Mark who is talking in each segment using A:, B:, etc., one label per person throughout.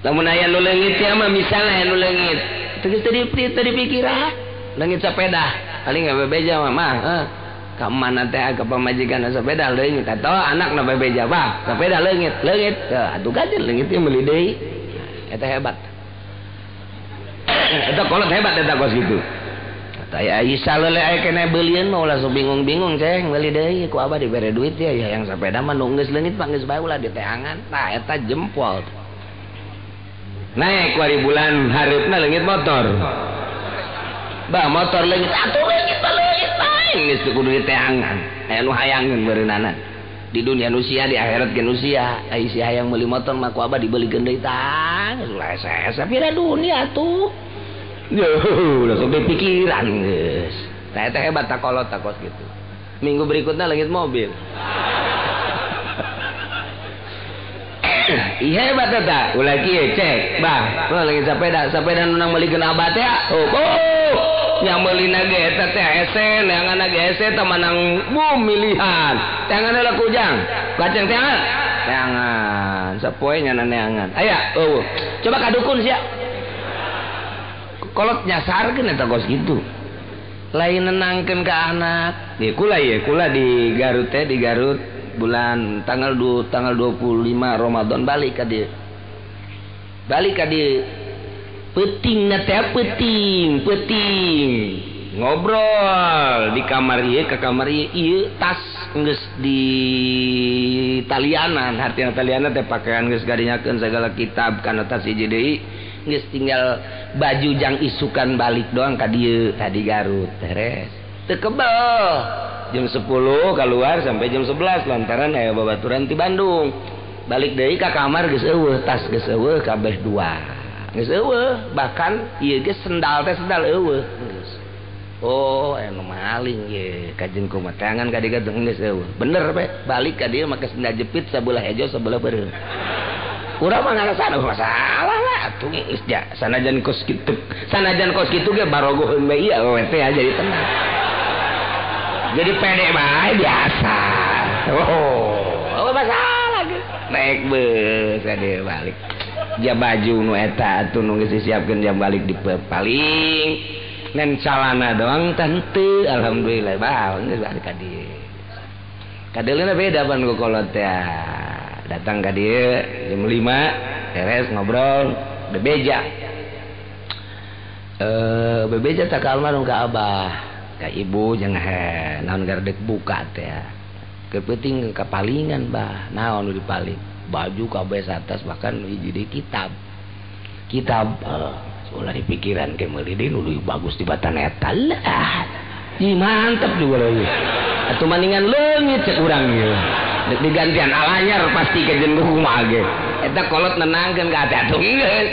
A: lamun aya nu leungit ya mah misalnya nu leungit geus tadi pikiran leungit sepeda paling bebeja mah ka mana teh ka pamajikan sepeda leungit atawa anakna bebeja bah sepeda leungit atuh gajeun leungit teh meuli deui eta hebat eta kolot hebat eta kos gitu aya Isa lele aya kene beulieun mah ulah sok bingung-bingung ceng meuli deui ku abah dibere duit ya yang sepeda mah nu geus leungit mah geus bae ulah diteangan tah eta jempol naik kuari bulan hareupna leungit motor bah motor leungit atuh leungit mah leungit bae geus teu kudu diteangan aya nu hayangeun beureunanan di dunia nusia di akhirat ge nusia ai si hayang meuli motor mah ku abah dibelikeun deui tah geus ulah ese pira dunia atuh udah sampai pikiran guys. Teh hebat tak kolot tak kos gitu. Minggu berikutnya langit mobil. Iya hebat eta. Ulah kieu cek, bah. Lagi sepeda nu nang meulikeun abah teh. Nya meulina ge eta teh esen, neanganna ge esen teh manang milihan. Teangan lah kujang. Kacang teangan. Teangan. Sapoe nya neangan. Aya, coba ka dukun sia. Kolot nyasarkeun eta kos gitu lain nenangkeun ka anak di kula di Garut teh di Garut bulan tanggal 25 Ramadan balik ka dieu peuting ngobrol di kamar ieu ka kamar ieu tas geus di talianan hartina talianan teh pakaian geus gadinyakeun segala kitab kana tas hiji deui geus tinggal baju jang isukan balik doang ka dieu tadi Garut beres teu kebel jam 10 keluar sampai jam 11 lantaran aya babaturan ti Bandung balik deui ka kamar geus eueuh tas geus eueuh kabeh dua geus eueuh bahkan ieu ge sendal teh sendal eueuh geus anu maling ye kajen kumaha teangan ka dieu geus eueuh bener we balik ka dieu make sendal jepit sabelah hejo sabelah beureum urang mah ngalasan masalah lah atuh geus ja sanajan kos kitu ge barogoheun bae ieu we teh jadi tenang jadi pede bae biasa masalah geus naik beus ade balik ja baju nu eta atuh nu geus disiapkeun jam balik di paling nen calana doang tante alhamdulillah bae geus balik ka dieu kadeulina beda pan ku kolot teh datang ke dia jam 5 beres ngobrol bebeja tak almarhum ka abah ka ibu jeung naon gardek buka teh kepeuting kapalingan bah naon nu dipaling baju kabeh satas bahkan hiji di kitab ulah di pikiran ke meuli deui nu bagus di batan eta lah mantep juga lagi atuh maningan leungit cek urang ieu digantian alanyar pasti ke jeung kumaha ge eta kolot nenangkeun ka atuh geus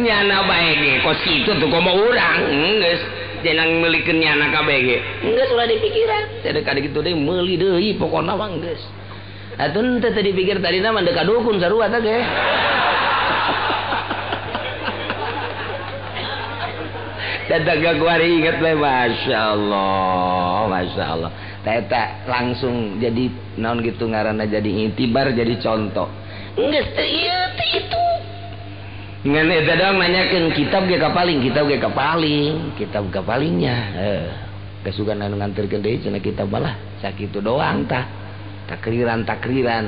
A: nyana bae ge kos kitu tuh komo urang geus jenang meulikeun nyana kabeh ge geus ulah dipikiran teh ka dikitu deui meuli deui pokona mah geus atuh teh dipikir tadina mah deuk ka dukun sarua teh ge datang ke kuari inget we Masya Allah Teta langsung jadi naon gitu ngaranna jadi intibar jadi contoh geus teu ieu teh itu ngan eta doang nanyakeun kitab ge kapalingnya kesugan anu nganterkeun deui cenah kitab balah sakitu doang tah takriran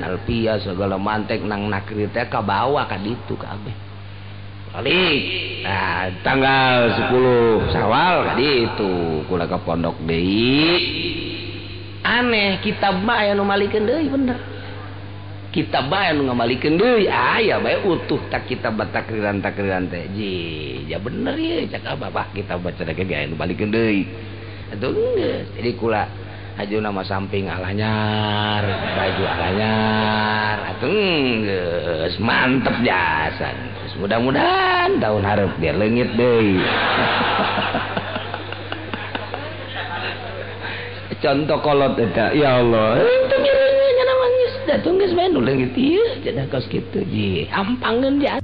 A: alfiyah segala mantek nang nakrir teh kabawa ka ditu kabeh balik tanggal 10 Syawal kadi itu kula ke pondok deui aneh kitab mah aya nu malikeun deui bener kitab mah anu ngamalikeun deui aya bae utuh tak kitab takriran teh ya bener ye cak abah kitab baca ge aya nu malikeun deui atuh geus jadi kula ajuna mah samping alanyar baju alanyar atuh geus mantep jasan mudah-mudahan tahun hareup biar leungit deui contoh kolot eta ya Allah teu ngireungeun nangis da teu geus bae nu leungit ieu cenah kos kitu ji ampangkeun ja